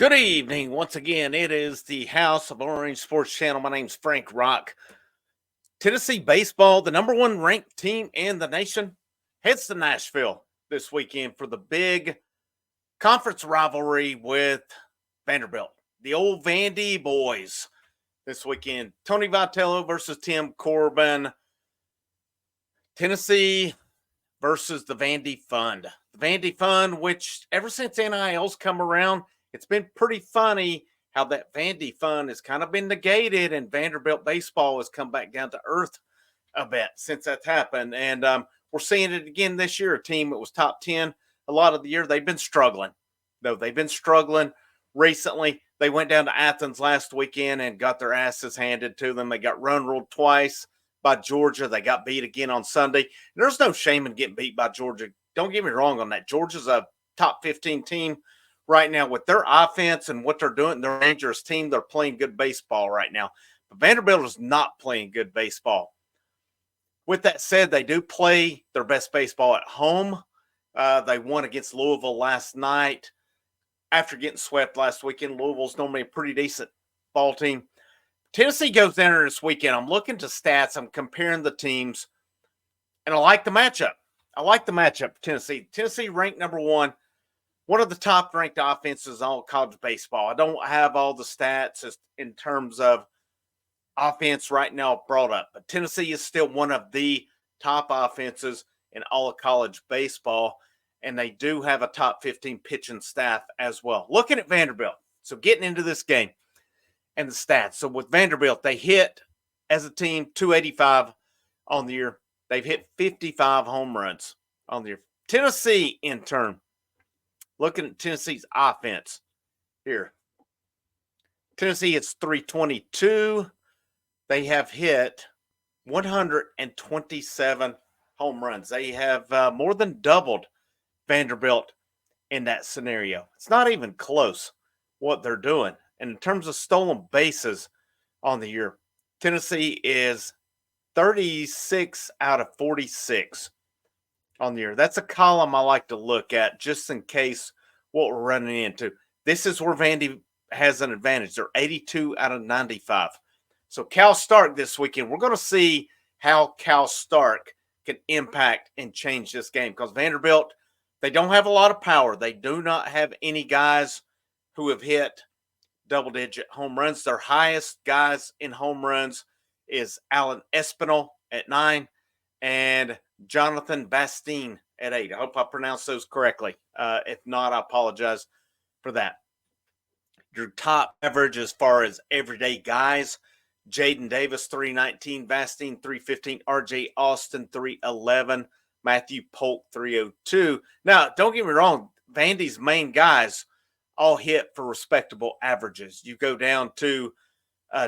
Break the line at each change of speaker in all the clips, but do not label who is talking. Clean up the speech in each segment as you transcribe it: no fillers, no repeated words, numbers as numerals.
Good evening. Once again, it is the House of Orange Sports Channel. My name's Frank Rock. Tennessee baseball, the number one ranked team in the nation, heads to Nashville this weekend for the big conference rivalry with Vanderbilt. The old Vandy boys this weekend. Tony Vitello versus Tim Corbin. Tennessee versus the Vandy Fund. The Vandy Fund, which ever since NIL's come around, it's been pretty funny how that Vandy Fund has kind of been negated and Vanderbilt baseball has come back down to earth a bit since that's happened. And we're seeing it again this year. A team that was top 10 a lot of the year, they've been struggling. Though they've been struggling recently. They went down to Athens last weekend and got their asses handed to them. They got run ruled twice by Georgia. They got beat again on Sunday. There's no shame in getting beat by Georgia. Don't get me wrong on that. Georgia's a top 15 team right now with their offense and what they're doing. They're a dangerous team. They're playing good baseball right now. But Vanderbilt is not playing good baseball. With that said, they do play their best baseball at home. They won against Louisville last night. After getting swept last weekend, Louisville's normally a pretty decent ball team. Tennessee goes down there this weekend. I'm looking to stats. I'm comparing the teams, and I like the matchup. I like the matchup for Tennessee. Tennessee ranked number one of the top-ranked offenses in all college baseball. I don't have all the stats in terms of offense right now brought up, but Tennessee is still one of the top offenses in all of college baseball, and they do have a top 15 pitching staff as well. Looking at Vanderbilt, so getting into this game and the stats. So with Vanderbilt, they hit, as a team, 285 on the year. They've hit 55 home runs on the year. Tennessee, in turn, looking at Tennessee's offense here. Tennessee hits 322. They have hit 127 home runs. They have more than doubled Vanderbilt in that scenario. It's not even close what they're doing. And in terms of stolen bases on the year, Tennessee is 36 out of 46 on the year. That's a column I like to look at just in case what we're running into. This is where Vandy has an advantage. They're 82 out of 95. So Cal Stark this weekend, we're going to see how Cal Stark can impact and change this game because Vanderbilt, they don't have a lot of power. They do not have any guys who have hit double-digit home runs. Their highest guys in home runs is Alan Espinal at 9 and Jonathan Bastine at 8. I hope I pronounced those correctly. If not, I apologize for that. Your top average as far as everyday guys, Jaden Davis, 319, Bastine, 315, RJ Austin, 311, Matthew Polk, 302. Now, don't get me wrong, Vandy's main guys all hit for respectable averages. You go down to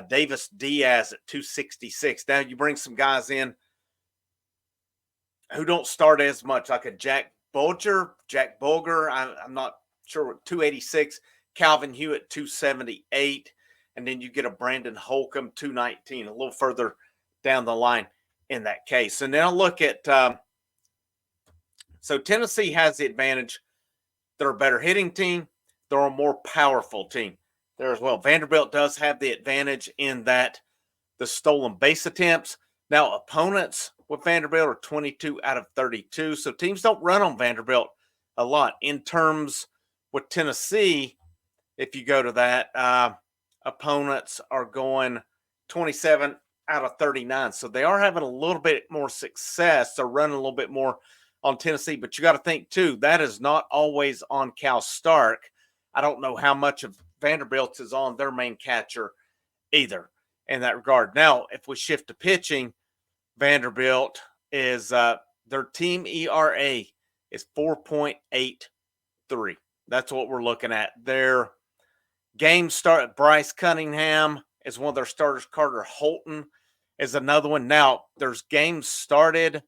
Davis Diaz at 266. Now, you bring some guys in who don't start as much, like a Jack Bulger, I'm not sure, 286, Calvin Hewitt, 278, and then you get a Brandon Holcomb, 219, a little further down the line in that case. And now look at, so Tennessee has the advantage. They're a better hitting team. They're a more powerful team there as well. Vanderbilt does have the advantage in that the stolen base attempts. Now, opponents with Vanderbilt are 22 out of 32, so teams don't run on Vanderbilt a lot. In terms with Tennessee, if you go to that, opponents are going 27 out of 39, so they are having a little bit more success. They're running a little bit more on Tennessee, but you got to think, too, that is not always on Cal Stark. I don't know how much of Vanderbilt is on their main catcher either in that regard. Now, if we shift to pitching, Vanderbilt is their team ERA is 4.83. That's what we're looking at. Their game start, Bryce Cunningham is one of their starters. Carter Holton is another one. Now, there's games started.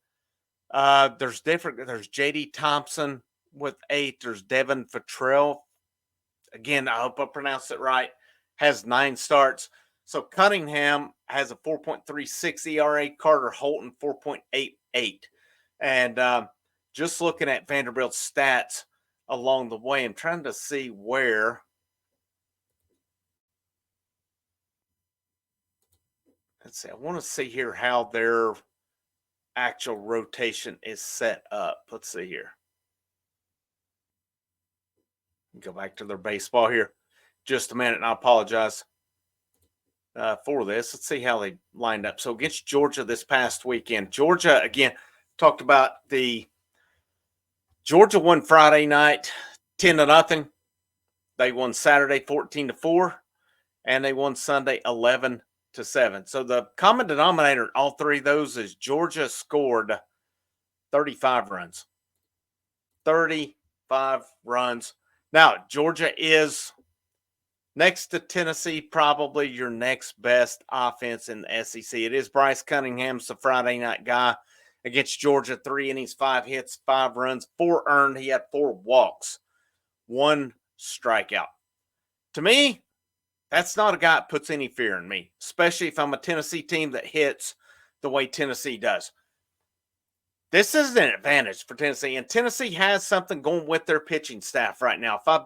There's J.D. Thompson with 8. There's Devin Fattrell. Again, I hope I pronounced it right. Has 9 starts. So Cunningham has a 4.36 ERA. Carter Holton, 4.88. And just looking at Vanderbilt's stats along the way, I'm trying to see where let's see. I want to see here how their actual rotation is set up. Let's see here. Go back to their baseball here. Just a minute, and I apologize for this. Let's see how they lined up. So against Georgia this past weekend, Georgia again talked about the Georgia won Friday night 10-0. They won Saturday 14-4, and they won Sunday 11-7. So the common denominator in all three of those is Georgia scored 35 runs. 35 runs. Now, Georgia is next to Tennessee, probably your next best offense in the SEC. It is Bryce Cunningham's the Friday night guy against Georgia. 3 innings, 5 hits, 5 runs, 4 earned. He had 4 walks, 1 strikeout. To me, that's not a guy that puts any fear in me, especially if I'm a Tennessee team that hits the way Tennessee does. This is an advantage for Tennessee, and Tennessee has something going with their pitching staff right now. If I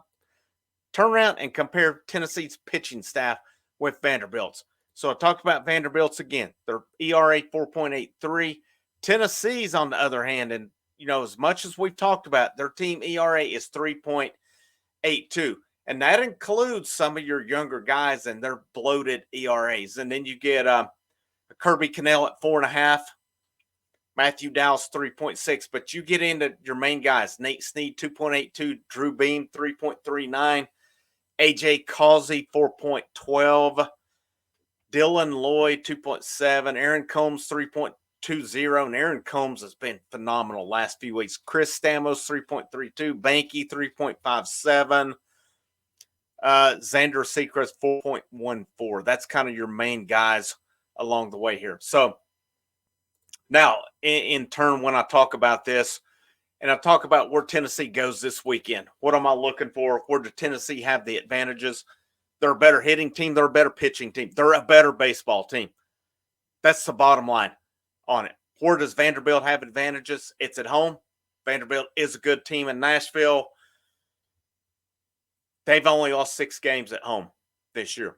turn around and compare Tennessee's pitching staff with Vanderbilt's. So I talked about Vanderbilt's again. Their ERA 4.83. Tennessee's on the other hand, and as much as we've talked about, their team ERA is 3.82. And that includes some of your younger guys and their bloated ERAs. And then you get Kirby Cannell at 4.5. Matthew Dow's 3.6, but you get into your main guys. Nate Snead, 2.82. Drew Beam, 3.39. AJ Causey, 4.12. Dylan Lloyd, 2.7. Aaron Combs, 3.20. And Aaron Combs has been phenomenal last few weeks. Chris Stamos, 3.32. Banky, 3.57. Xander Sechrist, 4.14. That's kind of your main guys along the way here. So, now, in turn, when I talk about this, and I talk about where Tennessee goes this weekend, what am I looking for? Where does Tennessee have the advantages? They're a better hitting team. They're a better pitching team. They're a better baseball team. That's the bottom line on it. Where does Vanderbilt have advantages? It's at home. Vanderbilt is a good team in Nashville. They've only lost 6 games at home this year.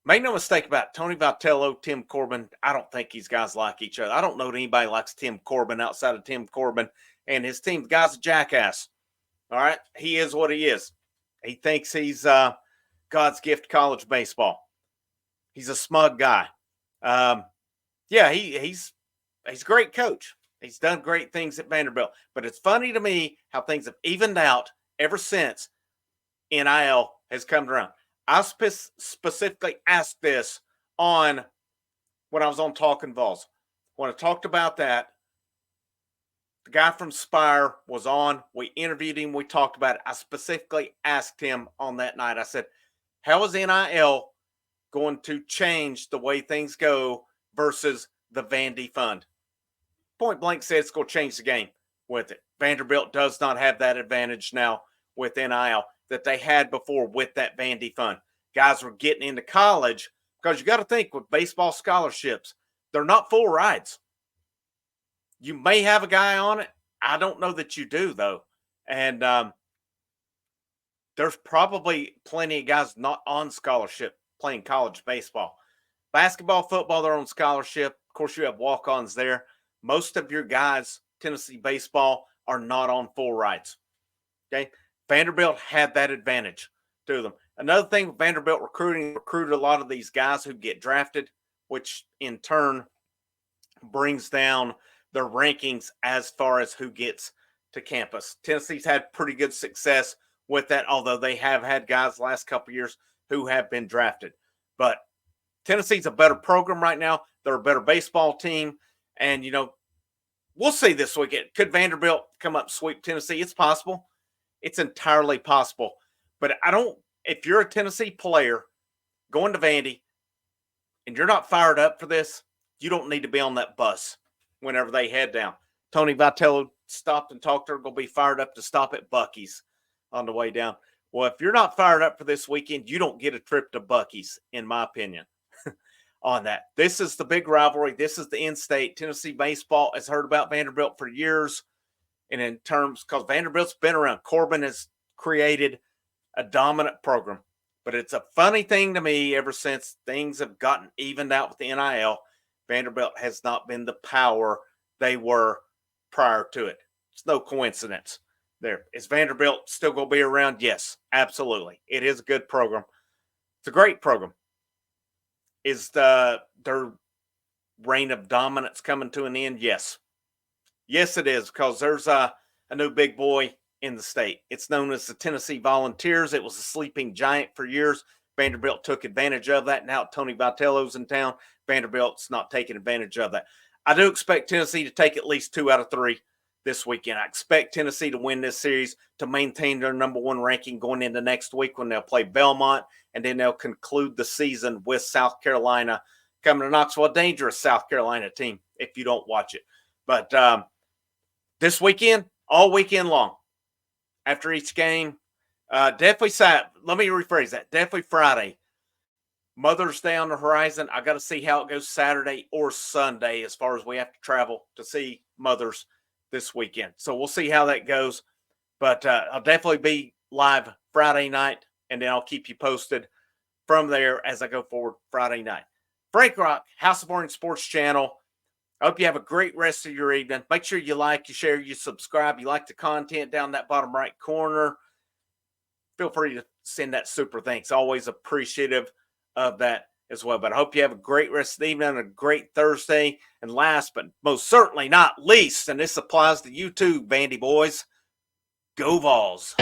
Make no mistake about it, Tony Vitello, Tim Corbin. I don't think these guys like each other. I don't know that anybody likes Tim Corbin outside of Tim Corbin and his team. The guy's a jackass. All right? He is what he is. He thinks he's God's gift to college baseball. He's a smug guy. He's a great coach. He's done great things at Vanderbilt. But it's funny to me how things have evened out ever since NIL has come around. I specifically asked this when I was on Talking Vols. When I talked about that, the guy from Spire was on. We interviewed him. We talked about it. I specifically asked him on that night. I said, how is NIL going to change the way things go versus the Vandy Fund? Point blank said it's going to change the game with it. Vanderbilt does not have that advantage now with NIL that they had before with that Vandy Fund. Guys were getting into college because you got to think with baseball scholarships, they're not full rides. You may have a guy on it. I don't know that you do, though. And there's probably plenty of guys not on scholarship playing college baseball. Basketball, football, they're on scholarship. Of course, you have walk-ons there. Most of your guys, Tennessee baseball, are not on full rides. Okay? Vanderbilt had that advantage to them. Another thing with Vanderbilt recruited a lot of these guys who get drafted, which in turn brings down their rankings as far as who gets to campus. Tennessee's had pretty good success with that, although they have had guys the last couple of years who have been drafted. But Tennessee's a better program right now. They're a better baseball team. And, we'll see this weekend. Could Vanderbilt come up sweep Tennessee? It's possible. It's entirely possible. But if you're a Tennessee player going to Vandy and you're not fired up for this, you don't need to be on that bus whenever they head down. Tony Vitello stopped and talked to her, going to be fired up to stop at Buc-ee's on the way down. Well, if you're not fired up for this weekend, you don't get a trip to Buc-ee's, in my opinion, on that. This is the big rivalry. This is the in-state. Tennessee baseball has heard about Vanderbilt for years. And in terms, because Vanderbilt's been around, Corbin has created a dominant program. But it's a funny thing to me ever since things have gotten evened out with the NIL, Vanderbilt has not been the power they were prior to it. It's no coincidence. There is Vanderbilt still going to be around? Yes, absolutely. It is a good program. It's a great program. Is their reign of dominance coming to an end? Yes. Yes, it is, because there's a new big boy in the state. It's known as the Tennessee Volunteers. It was a sleeping giant for years. Vanderbilt took advantage of that. Now Tony Vitello's in town. Vanderbilt's not taking advantage of that. I do expect Tennessee to take at least 2 out of 3 this weekend. I expect Tennessee to win this series to maintain their #1 ranking going into next week when they'll play Belmont, and then they'll conclude the season with South Carolina coming to Knoxville, a dangerous South Carolina team if you don't watch it. But this weekend, all weekend long, after each game, definitely let me rephrase that. Definitely Friday. Mother's Day on the horizon. I got to see how it goes Saturday or Sunday as far as we have to travel to see mothers this weekend. So we'll see how that goes. But I'll definitely be live Friday night, and then I'll keep you posted from there as I go forward Friday night. Frank Rock, House of Orange Sports Channel. I hope you have a great rest of your evening. Make sure you like, you share, you subscribe. You like the content down that bottom right corner. Feel free to send that super thanks. Always appreciative of that as well. But I hope you have a great rest of the evening, a great Thursday. And last but most certainly not least, and this applies to you too, Vandy boys, go Vols.